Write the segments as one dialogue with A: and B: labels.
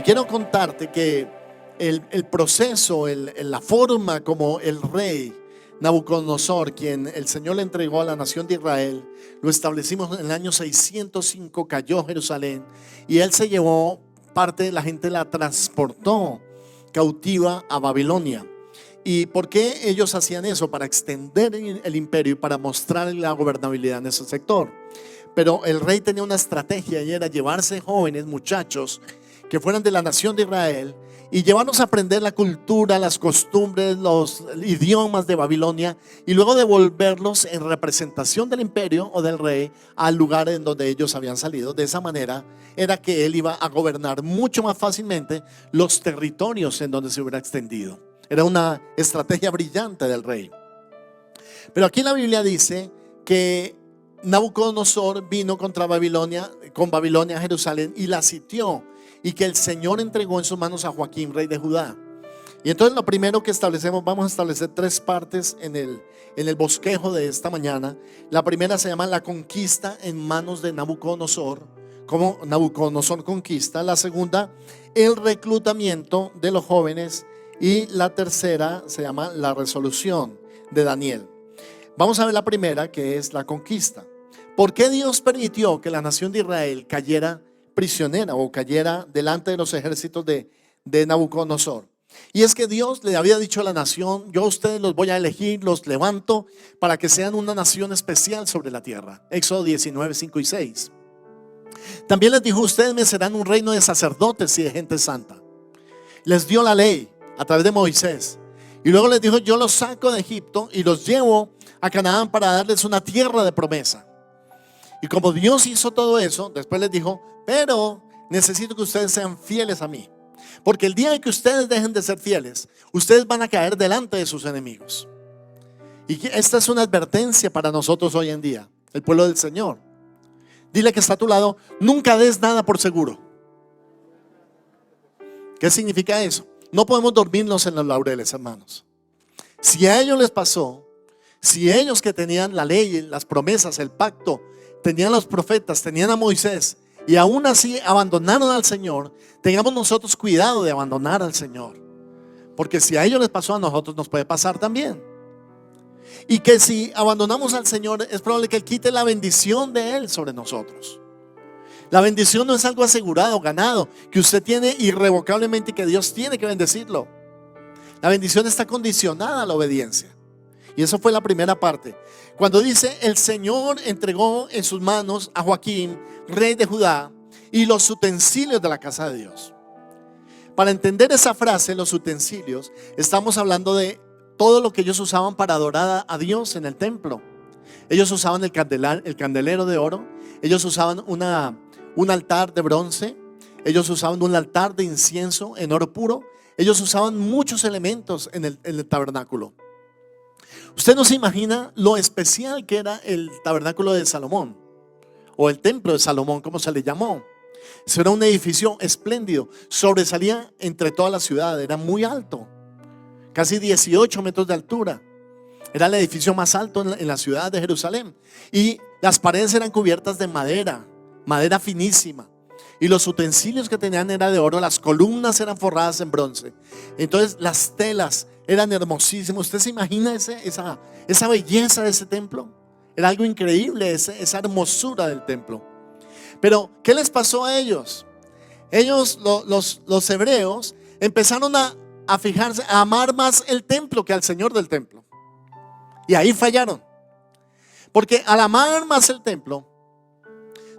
A: quiero contarte que el proceso, la forma como el rey Nabucodonosor, quien el Señor le entregó a la nación de Israel, lo establecimos en el año 605, cayó Jerusalén y él se llevó parte de la gente, la transportó cautiva a Babilonia. ¿Y por qué ellos hacían eso? Para extender el imperio y para mostrar la gobernabilidad en ese sector. Pero el rey tenía una estrategia y era llevarse jóvenes, muchachos que fueran de la nación de Israel y llevarlos a aprender la cultura, las costumbres, los idiomas de Babilonia y luego devolverlos en representación del imperio o del rey al lugar en donde ellos habían salido. De esa manera era que él iba a gobernar mucho más fácilmente los territorios en donde se hubiera extendido. Era una estrategia brillante del rey. Pero aquí la Biblia dice que Nabucodonosor vino contra Babilonia, con Babilonia a Jerusalén y la sitió, y que el Señor entregó en sus manos a Joaquín, rey de Judá. Y entonces lo primero que establecemos, vamos a establecer tres partes en el bosquejo de esta mañana. La primera se llama la conquista en manos de Nabucodonosor, como Nabucodonosor conquista. La segunda, el reclutamiento de los jóvenes. Y la tercera se llama la resolución de Daniel. Vamos a ver la primera, que es la conquista. ¿Por qué Dios permitió que la nación de Israel cayera prisionera o cayera delante de los ejércitos de Nabucodonosor? Y es que Dios le había dicho a la nación: yo a ustedes los voy a elegir, los levanto para que sean una nación especial sobre la tierra. Éxodo 19, 5 y 6. También les dijo: ustedes me serán un reino de sacerdotes y de gente santa. Les dio la ley a través de Moisés. Y luego les dijo: yo los saco de Egipto y los llevo a Canaán para darles una tierra de promesa. Y como Dios hizo todo eso, después les dijo: pero necesito que ustedes sean fieles a mí, porque el día en que ustedes dejen de ser fieles, ustedes van a caer delante de sus enemigos. Y esta es una advertencia para nosotros hoy en día, el pueblo del Señor. Dile que está a tu lado: nunca des nada por seguro. ¿Qué significa eso? No podemos dormirnos en los laureles, hermanos. Si a ellos les pasó, si ellos que tenían la ley, las promesas, el pacto, tenían los profetas, tenían a Moisés, y aún así abandonaron al Señor, tengamos nosotros cuidado de abandonar al Señor, porque si a ellos les pasó, a nosotros nos puede pasar también. Y que si abandonamos al Señor, es probable que Él quite la bendición de Él sobre nosotros. La bendición no es algo asegurado, ganado, que usted tiene irrevocablemente y que Dios tiene que bendecirlo. La bendición está condicionada a la obediencia. Y eso fue la primera parte. Cuando dice: el Señor entregó en sus manos a Joaquín, rey de Judá, y los utensilios de la casa de Dios. Para entender esa frase, los utensilios, estamos hablando de todo lo que ellos usaban para adorar a Dios en el templo. Ellos usaban el candelero de oro. Ellos usaban un altar de bronce. Ellos usaban un altar de incienso en oro puro. Ellos usaban muchos elementos en el tabernáculo. Usted no se imagina lo especial que era el tabernáculo de Salomón, o el templo de Salomón, como se le llamó. Eso era un edificio espléndido, sobresalía entre toda la ciudad, era muy alto, casi 18 metros de altura. Era el edificio más alto en la ciudad de Jerusalén. Y las paredes eran cubiertas de madera finísima. Y los utensilios que tenían eran de oro. Las columnas eran forradas en bronce. Entonces las telas eran hermosísimas. ¿Usted se imagina esa belleza de ese templo? Era algo increíble, esa hermosura del templo. Pero ¿qué les pasó a ellos? Ellos, los hebreos, empezaron a fijarse, a amar más el templo que al Señor del templo. Y ahí fallaron. Porque al amar más el templo,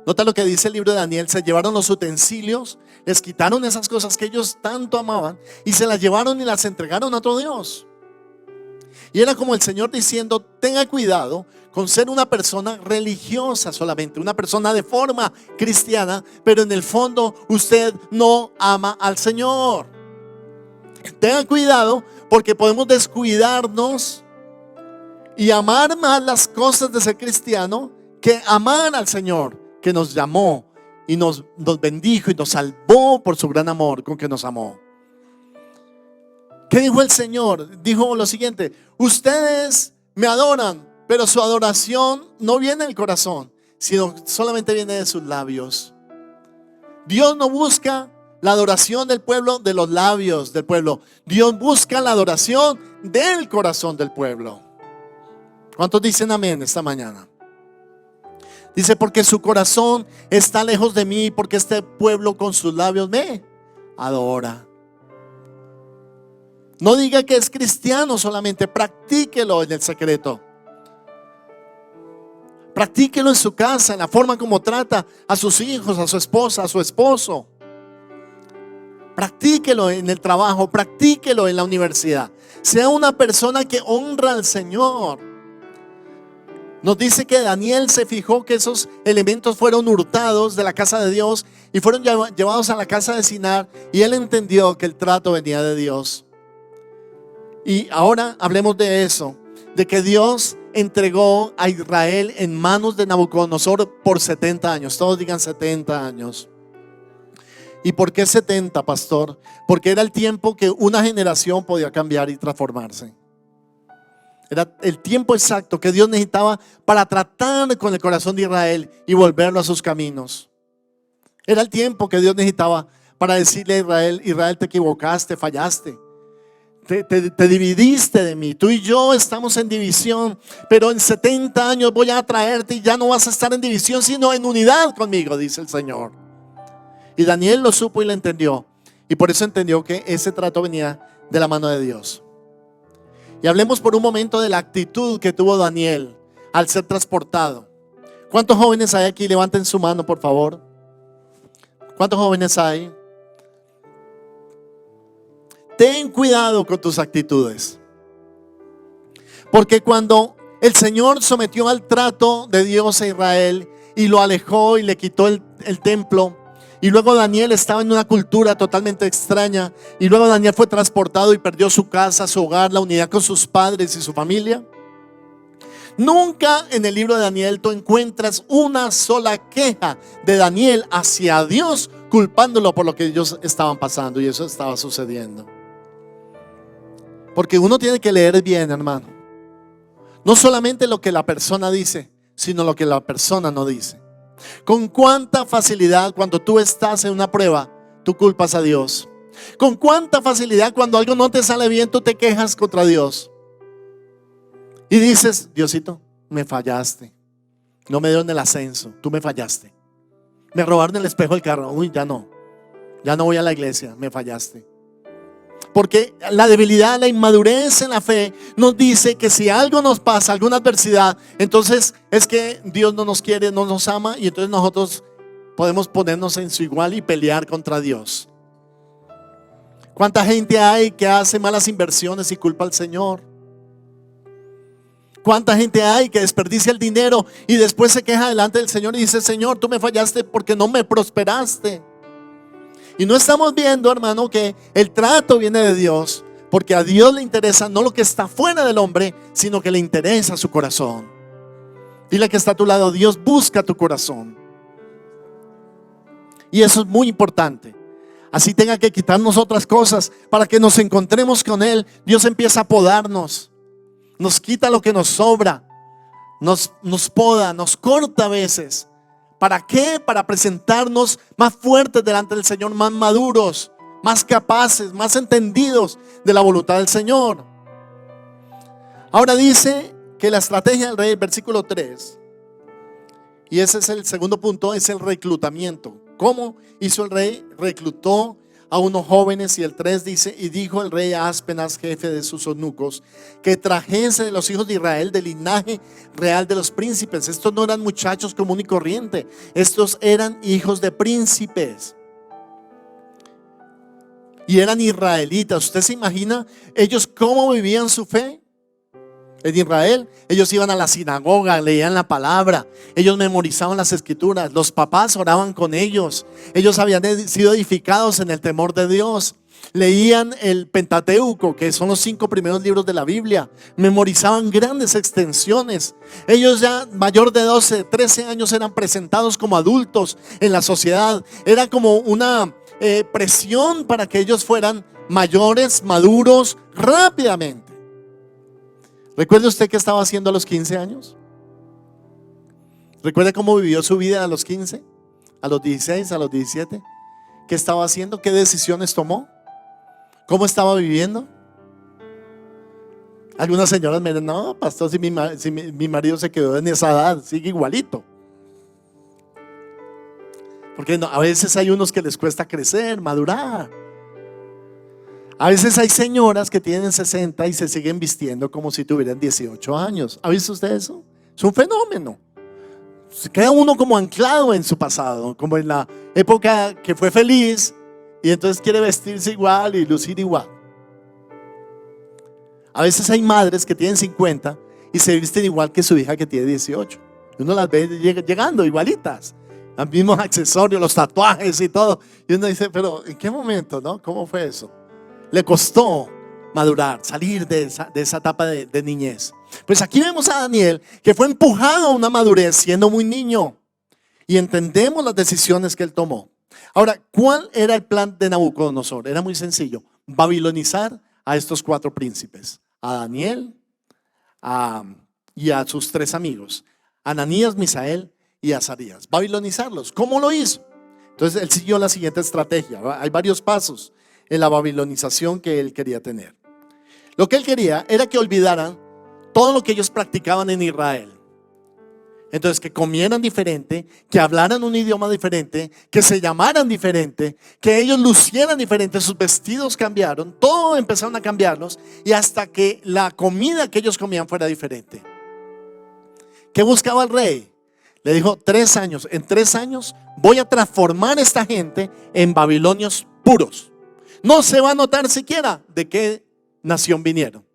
A: nota lo que dice el libro de Daniel: se llevaron los utensilios, les quitaron esas cosas que ellos tanto amaban y se las llevaron y las entregaron a otro Dios. Y era como el Señor diciendo: tenga cuidado con ser una persona religiosa solamente, una persona de forma cristiana, pero en el fondo usted no ama al Señor. Tenga cuidado, porque podemos descuidarnos y amar más las cosas de ser cristiano que amar al Señor, que nos llamó y nos bendijo y nos salvó por su gran amor con que nos amó. ¿Qué dijo el Señor? Dijo lo siguiente: ustedes me adoran, pero su adoración no viene del corazón, sino solamente viene de sus labios. Dios no busca la adoración del pueblo, de los labios del pueblo. Dios busca la adoración del corazón del pueblo. ¿Cuántos dicen amén esta mañana? Dice, porque su corazón está lejos de mí, porque este pueblo con sus labios me adora. No diga que es cristiano solamente, practíquelo en el secreto. Practíquelo en su casa, en la forma como trata a sus hijos, a su esposa, a su esposo. Practíquelo en el trabajo, practíquelo en la universidad. Sea una persona que honra al Señor. Nos dice que Daniel se fijó que esos elementos fueron hurtados de la casa de Dios y fueron llevados a la casa de Sinar, y él entendió que el trato venía de Dios. Y ahora hablemos de eso, de que Dios entregó a Israel en manos de Nabucodonosor por 70 años. Todos digan 70 años. ¿Y por qué 70, pastor? Porque era el tiempo que una generación podía cambiar y transformarse. Era el tiempo exacto que Dios necesitaba para tratar con el corazón de Israel y volverlo a sus caminos. Era el tiempo que Dios necesitaba para decirle a Israel: Israel, te equivocaste, fallaste. Te dividiste de mí. Tú y yo estamos en división, pero en 70 años voy a traerte y ya no vas a estar en división, sino en unidad conmigo, dice el Señor. Y Daniel lo supo y lo entendió, y por eso entendió que ese trato venía de la mano de Dios. Y hablemos por un momento de la actitud que tuvo Daniel al ser transportado. ¿Cuántos jóvenes hay aquí? Levanten su mano, por favor. ¿Cuántos jóvenes hay? Ten cuidado con tus actitudes, porque cuando el Señor sometió al trato de Dios a Israel y lo alejó y le quitó el templo, y luego Daniel estaba en una cultura totalmente extraña, y luego Daniel fue transportado y perdió su casa, su hogar, la unidad con sus padres y su familia. Nunca en el libro de Daniel tú encuentras una sola queja de Daniel hacia Dios, culpándolo por lo que ellos estaban pasando, y eso estaba sucediendo. Porque uno tiene que leer bien, hermano. No solamente lo que la persona dice, sino lo que la persona no dice. Con cuánta facilidad cuando tú estás en una prueba, tú culpas a Dios. Con cuánta facilidad cuando algo no te sale bien, tú te quejas contra Dios. Y dices: Diosito, me fallaste. No me dieron el ascenso, tú me fallaste. Me robaron el espejo del carro, uy, ya no voy a la iglesia, me fallaste. Porque la debilidad, la inmadurez en la fe nos dice que si algo nos pasa, alguna adversidad, entonces es que Dios no nos quiere, no nos ama, y entonces nosotros podemos ponernos en su igual y pelear contra Dios. ¿Cuánta gente hay que hace malas inversiones y culpa al Señor? ¿Cuánta gente hay que desperdicia el dinero y después se queja delante del Señor y dice: Señor, tú me fallaste porque no me prosperaste? Y no estamos viendo, hermano, que el trato viene de Dios, porque a Dios le interesa no lo que está fuera del hombre, sino que le interesa su corazón. Dile que está a tu lado: Dios busca tu corazón. Y eso es muy importante. Así tenga que quitarnos otras cosas para que nos encontremos con Él, Dios empieza a podarnos. Nos quita lo que nos sobra, nos poda, nos corta a veces. ¿Para qué? Para presentarnos más fuertes delante del Señor, más maduros, más capaces, más entendidos de la voluntad del Señor. Ahora dice que la estrategia del rey, versículo 3, y ese es el segundo punto, es el reclutamiento. ¿Cómo hizo el rey? Reclutó a unos jóvenes, y el 3 dice: y dijo el rey a Aspenaz, jefe de sus eunucos, que trajese de los hijos de Israel del linaje real de los príncipes. Estos no eran muchachos común y corriente, estos eran hijos de príncipes y eran israelitas. ¿Usted se imagina ellos cómo vivían su fe? En Israel, ellos iban a la sinagoga, leían la palabra, ellos memorizaban las escrituras, los papás oraban con ellos, ellos habían sido edificados en el temor de Dios, leían el Pentateuco, que son los 5 primeros libros de la Biblia, memorizaban grandes extensiones. Ellos ya mayor de 12, 13 años eran presentados como adultos en la sociedad. Era como una presión para que ellos fueran mayores, maduros rápidamente. ¿Recuerda usted qué estaba haciendo a los 15 años? ¿Recuerda cómo vivió su vida a los 15? ¿A los 16? ¿A los 17? ¿Qué estaba haciendo? ¿Qué decisiones tomó? ¿Cómo estaba viviendo? Algunas señoras me dicen, no, pastor, si mi marido se quedó en esa edad, sigue igualito. Porque no, a veces hay unos que les cuesta crecer, madurar. A veces hay señoras que tienen 60 y se siguen vistiendo como si tuvieran 18 años. ¿Ha visto usted eso? Es un fenómeno. Se queda uno como anclado en su pasado, como en la época que fue feliz, y entonces quiere vestirse igual y lucir igual. A veces hay madres que tienen 50 y se visten igual que su hija que tiene 18. Uno las ve llegando igualitas, los mismos accesorios, los tatuajes y todo. Y uno dice, pero ¿en qué momento, no? ¿Cómo fue eso? Le costó madurar, salir de esa etapa de niñez. Pues aquí vemos a Daniel que fue empujado a una madurez siendo muy niño. Y entendemos las decisiones que él tomó. Ahora, ¿cuál era el plan de Nabucodonosor? Era muy sencillo: babilonizar a estos 4 príncipes. A Daniel y a sus 3 amigos, Ananías, Misael y Azarías. Babilonizarlos. ¿Cómo lo hizo? Entonces él siguió la siguiente estrategia. Hay varios pasos en la babilonización que él quería tener. Lo que él quería era que olvidaran todo lo que ellos practicaban en Israel. Entonces, que comieran diferente, que hablaran un idioma diferente, que se llamaran diferente, que ellos lucieran diferente, sus vestidos cambiaron, todo empezaron a cambiarlos, y hasta que la comida que ellos comían fuera diferente. ¿Qué buscaba el rey? Le dijo: 3 años, en 3 años voy a transformar a esta gente en babilonios puros. No se va a notar siquiera de qué nación vinieron.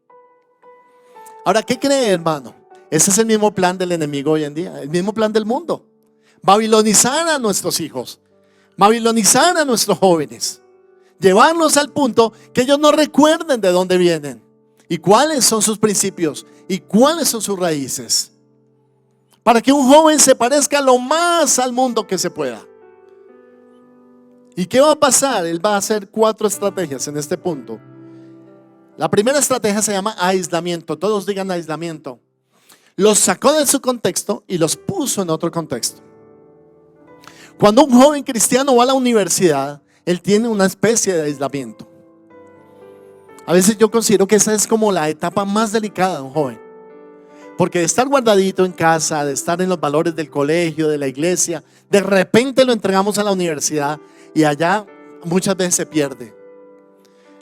A: Ahora, ¿qué cree, hermano? Ese es el mismo plan del enemigo hoy en día, el mismo plan del mundo. Babilonizar a nuestros hijos, babilonizar a nuestros jóvenes, llevarlos al punto que ellos no recuerden de dónde vienen y cuáles son sus principios y cuáles son sus raíces, para que un joven se parezca lo más al mundo que se pueda. ¿Y qué va a pasar? Él va a hacer 4 estrategias en este punto. La primera estrategia se llama aislamiento. Todos digan aislamiento. Los sacó de su contexto y los puso en otro contexto. Cuando un joven cristiano va a la universidad, él tiene una especie de aislamiento. A veces yo considero que esa es como la etapa más delicada de un joven. Porque de estar guardadito en casa, de estar en los valores del colegio, de la iglesia, de repente lo entregamos a la universidad y allá muchas veces se pierde.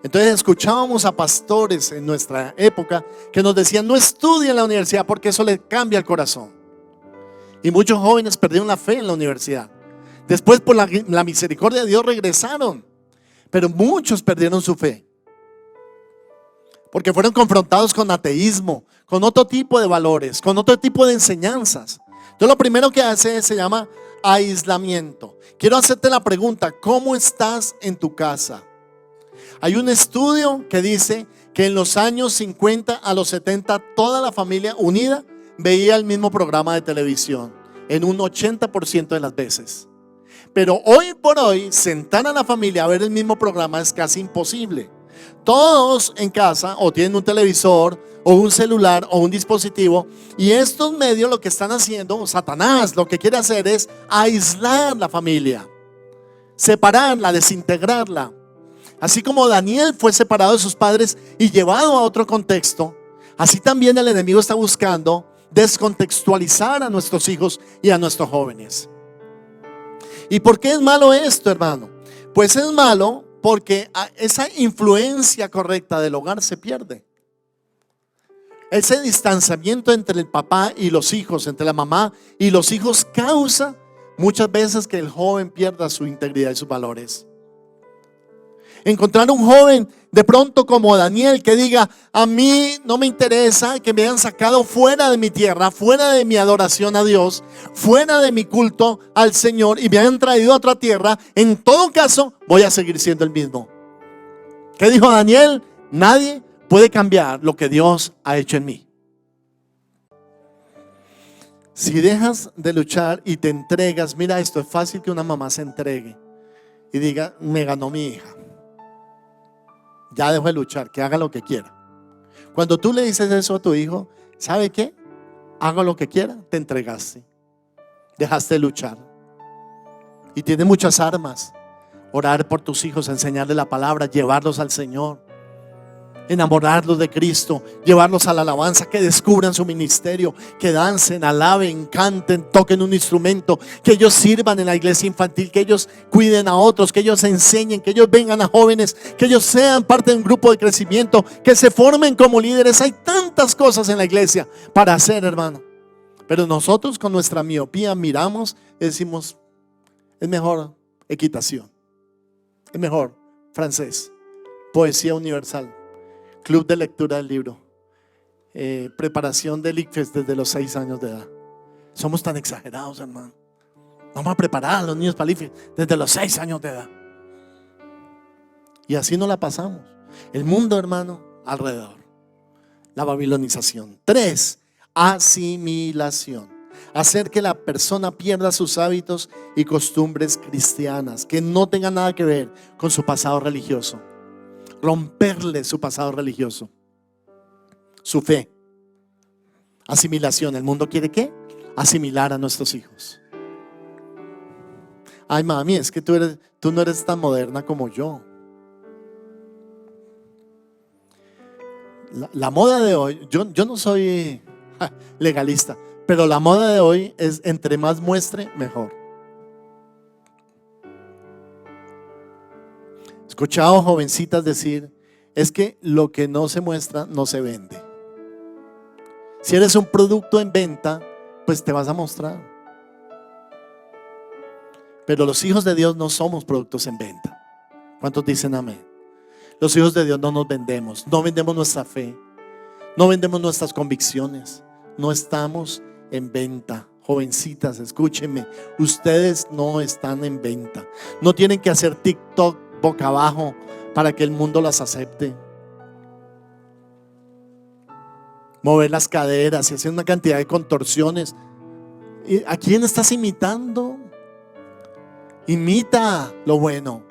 A: Entonces escuchábamos a pastores en nuestra época que nos decían: no estudien en la universidad porque eso le cambia el corazón. Y muchos jóvenes perdieron la fe en la universidad. Después, por la misericordia de Dios, regresaron, pero muchos perdieron su fe porque fueron confrontados con ateísmo, con otro tipo de valores, con otro tipo de enseñanzas. Entonces lo primero que hace se llama aislamiento. Quiero hacerte la pregunta: ¿cómo estás en tu casa? Hay un estudio que dice que en los años 50 a los 70 toda la familia unida veía el mismo programa de televisión en un 80% de las veces. Pero hoy por hoy sentar a la familia a ver el mismo programa es casi imposible. Todos en casa o tienen un televisor o un celular o un dispositivo, y estos medios lo que están haciendo, Satanás lo que quiere hacer es aislar la familia, separarla, desintegrarla. Así como Daniel fue separado de sus padres y llevado a otro contexto, así también el enemigo está buscando descontextualizar a nuestros hijos y a nuestros jóvenes. ¿Y por qué es malo esto, hermano? Pues es malo porque esa influencia correcta del hogar se pierde. Ese distanciamiento entre el papá y los hijos, entre la mamá y los hijos, causa muchas veces que el joven pierda su integridad y sus valores. Encontrar un joven de pronto como Daniel que diga: a mí no me interesa que me hayan sacado fuera de mi tierra, fuera de mi adoración a Dios, fuera de mi culto al Señor, y me hayan traído a otra tierra, en todo caso voy a seguir siendo el mismo. ¿Qué dijo Daniel? Nadie puede cambiar lo que Dios ha hecho en mí. Si dejas de luchar y te entregas, mira esto, es fácil que una mamá se entregue y diga: me ganó mi hija, ya dejo de luchar, que haga lo que quiera. Cuando tú le dices eso a tu hijo, ¿sabe qué? Haga lo que quiera, te entregaste, dejaste de luchar y tiene muchas armas. Orar por tus hijos, enseñarles la palabra, llevarlos al Señor, enamorarlos de Cristo, llevarlos a la alabanza, que descubran su ministerio, que dancen, alaben, canten, toquen un instrumento, que ellos sirvan en la iglesia infantil, que ellos cuiden a otros, que ellos enseñen, que ellos vengan a jóvenes, que ellos sean parte de un grupo de crecimiento, que se formen como líderes. Hay tantas cosas en la iglesia para hacer, hermano, pero nosotros con nuestra miopía miramos y decimos: es mejor equitación, es mejor francés, poesía universal, club de lectura del libro, preparación del ICFES desde los 6 años de edad. Somos tan exagerados, hermano. Vamos a preparar a los niños para el ICFES desde los 6 años de edad. Y así nos la pasamos. El mundo, hermano, alrededor. La babilonización. 3, asimilación. Hacer que la persona pierda sus hábitos y costumbres cristianas, que no tengan nada que ver con su pasado religioso. Romperle su pasado religioso, su fe. Asimilación. El mundo quiere ¿qué? Asimilar a nuestros hijos. Ay, mami, es que tú no eres tan moderna como yo. La moda de hoy, yo no soy legalista, pero la moda de hoy es: entre más muestre, mejor. He escuchado jovencitas decir: es que lo que no se muestra no se vende. Si eres un producto en venta, pues te vas a mostrar. Pero los hijos de Dios no somos productos en venta. ¿Cuántos dicen amén? Los hijos de Dios no nos vendemos, no vendemos nuestra fe, no vendemos nuestras convicciones, no estamos en venta. Jovencitas, escúchenme, ustedes no están en venta. No tienen que hacer TikTok boca abajo para que el mundo las acepte. Mover las caderas y hacer una cantidad de contorsiones. ¿A quién estás imitando? Imita lo bueno,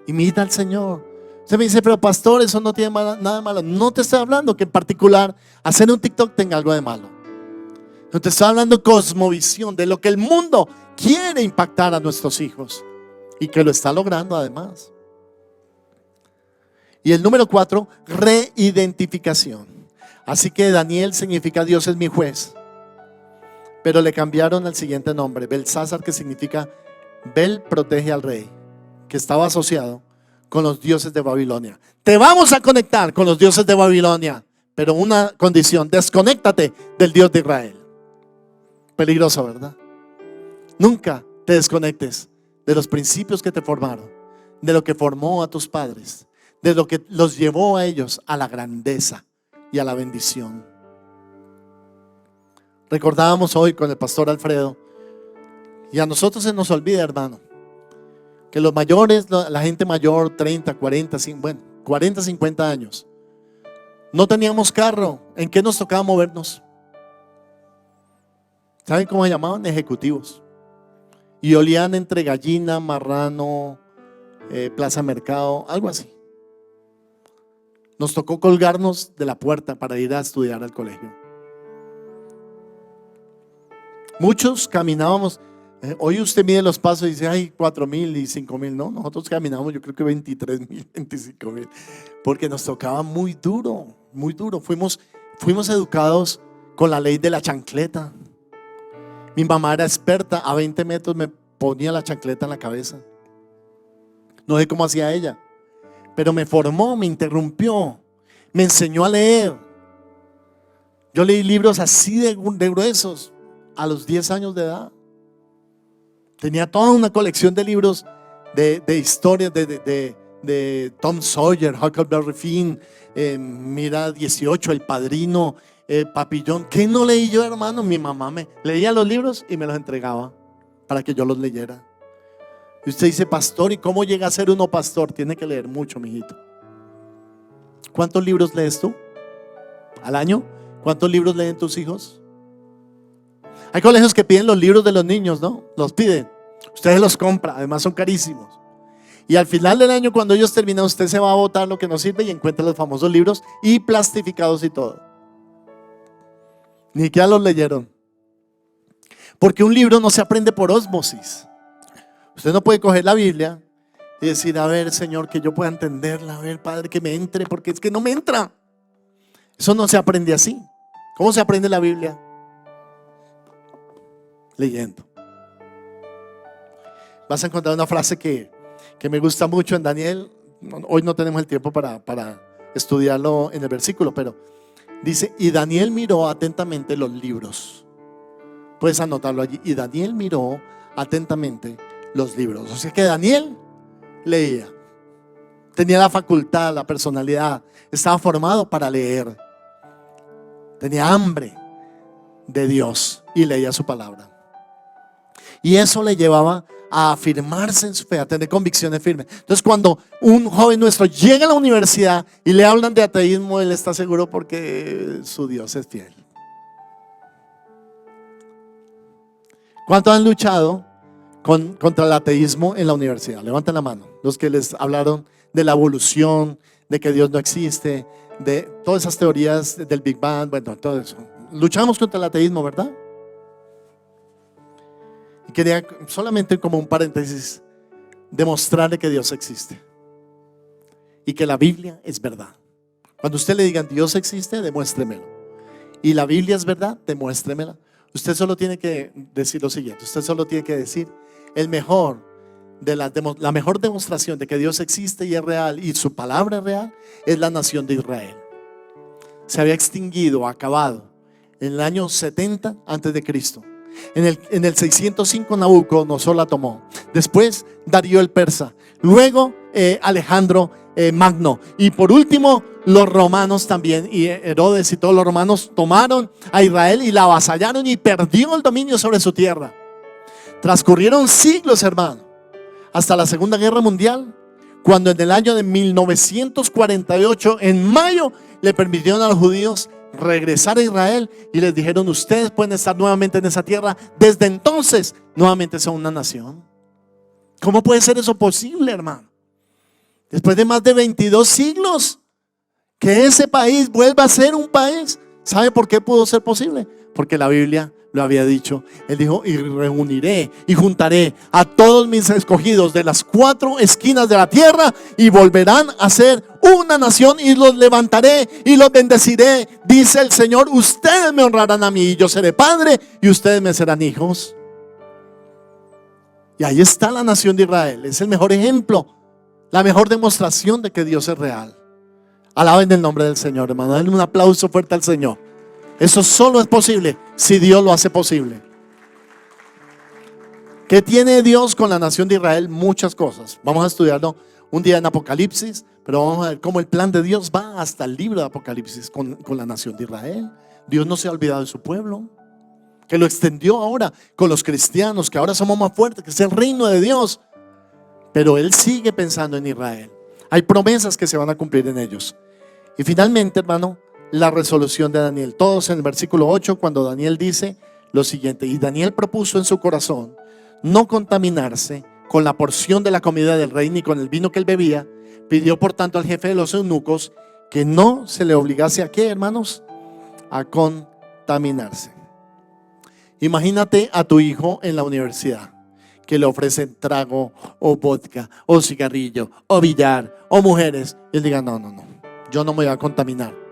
A: imita al Señor. Usted me dice: pero pastor, eso no tiene nada de malo. No te estoy hablando que en particular hacer un TikTok tenga algo de malo. No te estoy hablando cosmovisión, de lo que el mundo quiere impactar a nuestros hijos, y que lo está logrando además. Y el número 4, reidentificación. Así que Daniel significa Dios es mi juez, pero le cambiaron el siguiente nombre: Belsasar, que significa Bel protege al rey, que estaba asociado con los dioses de Babilonia. Te vamos a conectar con los dioses de Babilonia, pero una condición: desconéctate del Dios de Israel. Peligroso, ¿verdad? Nunca te desconectes de los principios que te formaron, de lo que formó a tus padres, de lo que los llevó a ellos a la grandeza y a la bendición. Recordábamos hoy con el pastor Alfredo, y a nosotros se nos olvida, hermano, que los mayores, la gente mayor, 30, 40, 50 años, no teníamos carro. ¿En qué nos tocaba movernos? ¿Saben cómo se llamaban? Ejecutivos. Y olían entre gallina, marrano, plaza mercado, algo así. Nos tocó colgarnos de la puerta para ir a estudiar al colegio. Muchos caminábamos. Hoy usted mide los pasos y dice: ay, 4,000 y 5,000. No, nosotros caminamos, yo creo que 23,000, 25,000, porque nos tocaba muy duro, muy duro. Fuimos educados con la ley de la chancleta. Mi mamá era experta, a 20 metros me ponía la chancleta en la cabeza. No sé cómo hacía ella, pero me formó, me interrumpió, me enseñó a leer. Yo leí libros así de gruesos a los 10 años de edad. Tenía toda una colección de libros de historias de Tom Sawyer, Huckleberry Finn, Mira 18, El Padrino, Papillón. ¿Qué no leí yo, hermano? Mi mamá me leía los libros y me los entregaba para que yo los leyera. Y usted dice: pastor, ¿y cómo llega a ser uno pastor? Tiene que leer mucho, mijito. ¿Cuántos libros lees tú al año? ¿Cuántos libros leen tus hijos? Hay colegios que piden los libros de los niños, ¿no? Los piden. Ustedes los compran, además son carísimos. Y al final del año, cuando ellos terminan, usted se va a botar lo que no sirve y encuentra los famosos libros y plastificados y todo. Ni siquiera los leyeron. Porque un libro no se aprende por ósmosis. Usted no puede coger la Biblia y decir, a ver, Señor, que yo pueda entenderla, a ver, Padre, que me entre, porque es que no me entra. Eso no se aprende así. ¿Cómo se aprende la Biblia? Leyendo. Vas a encontrar una frase que me gusta mucho en Daniel. Hoy no tenemos el tiempo para estudiarlo en el versículo, pero dice, y Daniel miró atentamente los libros. Puedes anotarlo allí. Y Daniel miró atentamente los libros. O sea que Daniel leía. Tenía la facultad, la personalidad. Estaba formado para leer. Tenía hambre de Dios y leía su palabra. Y eso le llevaba a afirmarse en su fe, a tener convicciones firmes. Entonces, cuando un joven nuestro llega a la universidad y le hablan de ateísmo, él está seguro porque su Dios es fiel. ¿Cuántos han luchado contra el ateísmo en la universidad? Levanten la mano. Los que les hablaron de la evolución, de que Dios no existe, de todas esas teorías del Big Bang, bueno, todo eso. Luchamos contra el ateísmo, ¿verdad? Y quería solamente como un paréntesis demostrarle que Dios existe y que la Biblia es verdad. Cuando usted le diga Dios existe, demuéstremelo. Y la Biblia es verdad, demuéstremela. Usted solo tiene que decir lo siguiente. Usted solo tiene que decir la mejor demostración de que Dios existe y es real y su palabra es real es la nación de Israel. Se había extinguido, acabado en el año 70 antes de Cristo. En el 605 Nabucodonosor la tomó. Después Darío el persa. Luego Alejandro Magno. Y por último los romanos también. Y Herodes y todos los romanos tomaron a Israel y la avasallaron y perdió el dominio sobre su tierra. Transcurrieron siglos, hermano, hasta la Segunda Guerra Mundial, cuando en el año de 1948, en mayo, le permitieron a los judíos regresar a Israel y les dijeron, ustedes pueden estar nuevamente en esa tierra. Desde entonces nuevamente son una nación. ¿Cómo puede ser eso posible, hermano? Después de más de 22 siglos que ese país vuelva a ser un país. ¿Sabe por qué pudo ser posible? Porque la Biblia lo había dicho. Él dijo, y reuniré y juntaré a todos mis escogidos de las 4 esquinas de la tierra y volverán a ser una nación y los levantaré y los bendeciré, dice el Señor. Ustedes me honrarán a mí y yo seré padre y ustedes me serán hijos. Y ahí está la nación de Israel. Es el mejor ejemplo, la mejor demostración de que Dios es real. Alaben el nombre del Señor, hermano. Denle un aplauso fuerte al Señor. Eso solo es posible si Dios lo hace posible. ¿Qué tiene Dios con la nación de Israel? Muchas cosas. Vamos a estudiarlo un día en Apocalipsis, pero vamos a ver cómo el plan de Dios va hasta el libro de Apocalipsis con la nación de Israel. Dios no se ha olvidado de su pueblo, que lo extendió ahora con los cristianos, que ahora somos más fuertes, que es el reino de Dios. Pero Él sigue pensando en Israel. Hay promesas que se van a cumplir en ellos. Y finalmente, hermano, la resolución de Daniel. Todos en el versículo 8, cuando Daniel dice lo siguiente: y Daniel propuso en su corazón no contaminarse con la porción de la comida del rey ni con el vino que él bebía. Pidió por tanto al jefe de los eunucos que no se le obligase a ¿qué, hermanos? A contaminarse. Imagínate a tu hijo en la universidad que le ofrecen trago o vodka o cigarrillo o billar o mujeres y él diga no, yo no me voy a contaminar.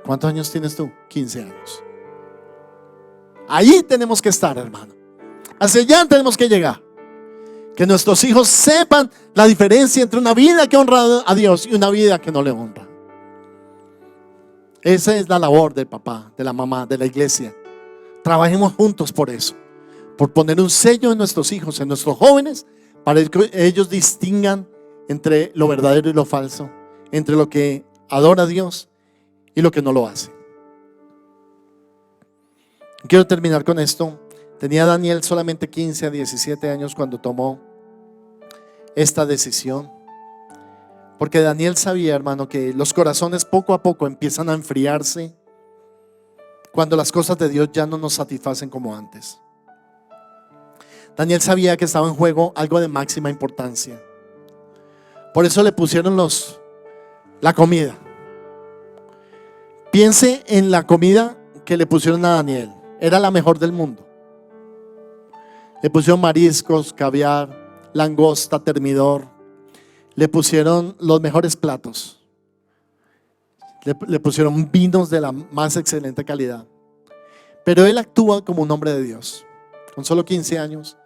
A: ¿Cuántos años tienes tú? 15 años. Ahí tenemos que estar, hermano. Hacia allá tenemos que llegar. Que nuestros hijos sepan la diferencia entre una vida que honra a Dios y una vida que no le honra. Esa es la labor del papá, de la mamá, de la iglesia. Trabajemos juntos por eso, por poner un sello en nuestros hijos, en nuestros jóvenes, para que ellos distingan entre lo verdadero y lo falso, entre lo que adora a Dios y lo que no lo hace. Quiero terminar con esto. Tenía Daniel solamente 15 a 17 años cuando tomó esta decisión, porque Daniel sabía, hermano, que los corazones poco a poco empiezan a enfriarse cuando las cosas de Dios ya no nos satisfacen como antes. Daniel sabía que estaba en juego algo de máxima importancia. Por eso le pusieron la comida. Piense en la comida que le pusieron a Daniel. Era la mejor del mundo. Le pusieron mariscos, caviar, langosta, termidor. le pusieron los mejores platos, le pusieron vinos de la más excelente calidad. Pero él actúa como un hombre de Dios. Con solo 15 años,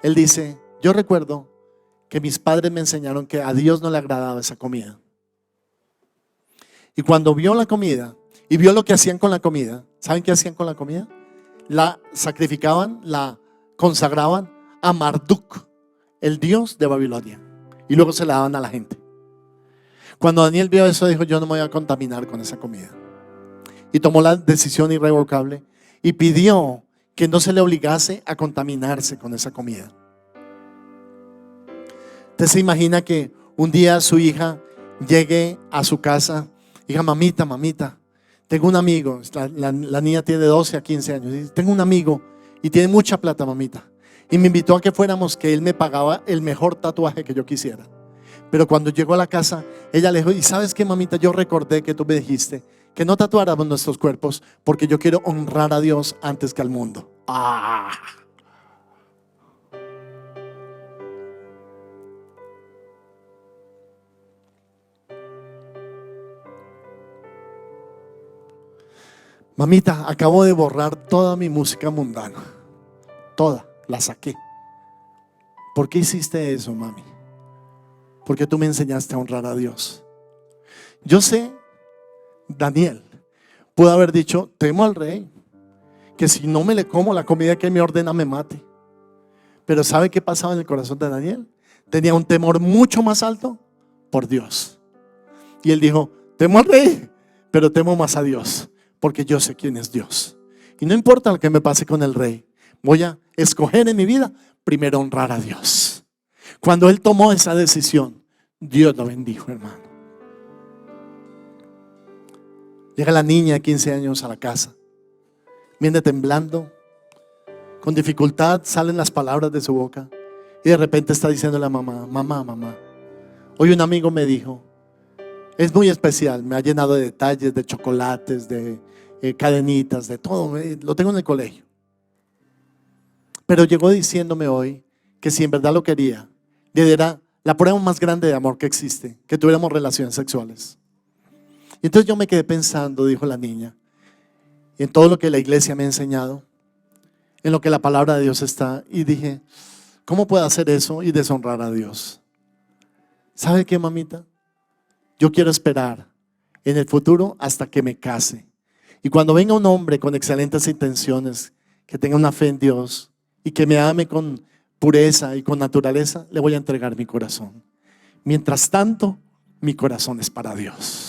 A: él dice: yo recuerdo que mis padres me enseñaron que a Dios no le agradaba esa comida. Y cuando vio la comida y vio lo que hacían con la comida, ¿saben qué hacían con la comida? La sacrificaban, la consagraban a Marduk, el dios de Babilonia, y luego se la daban a la gente. Cuando Daniel vio eso, dijo: yo no me voy a contaminar con esa comida. Y tomó la decisión irrevocable y pidió que no se le obligase a contaminarse con esa comida. ¿Usted se imagina que un día su hija llegue a su casa y diga: mamita, mamita, tengo un amigo? La niña tiene 12 a 15 años. Dice: tengo un amigo y tiene mucha plata, mamita, y me invitó a que fuéramos, que él me pagaba el mejor tatuaje que yo quisiera. Pero cuando llegó a la casa, ella le dijo: ¿y sabes qué, mamita? Yo recordé que tú me dijiste que no tatuáramos nuestros cuerpos porque yo quiero honrar a Dios antes que al mundo. ¡Ah! Mamita, acabo de borrar toda mi música mundana. Toda, la saqué. ¿Por qué hiciste eso, mami? Porque tú me enseñaste a honrar a Dios. Yo sé, Daniel pudo haber dicho: temo al rey, que si no me le como la comida que él me ordena me mate. Pero ¿sabe qué pasaba en el corazón de Daniel? Tenía un temor mucho más alto por Dios. Y él dijo: temo al rey, pero temo más a Dios, porque yo sé quién es Dios. Y no importa lo que me pase con el rey, voy a escoger en mi vida primero honrar a Dios. Cuando él tomó esa decisión, Dios lo bendijo, hermano. Llega la niña de 15 años a la casa, viene temblando, con dificultad salen las palabras de su boca, y de repente está diciendo a la mamá: mamá, mamá, hoy un amigo me dijo, es muy especial, me ha llenado de detalles, de chocolates, de cadenitas, de todo, lo tengo en el colegio. Pero llegó diciéndome hoy que si en verdad lo quería, le diera la prueba más grande de amor que existe, que tuviéramos relaciones sexuales. Y entonces yo me quedé pensando, dijo la niña, en todo lo que la iglesia me ha enseñado, en lo que la palabra de Dios está, y dije: ¿cómo puedo hacer eso y deshonrar a Dios? ¿Sabe qué, mamita? Yo quiero esperar en el futuro hasta que me case. Y cuando venga un hombre con excelentes intenciones, que tenga una fe en Dios y que me ame con pureza y con naturaleza, le voy a entregar mi corazón. Mientras tanto, mi corazón es para Dios.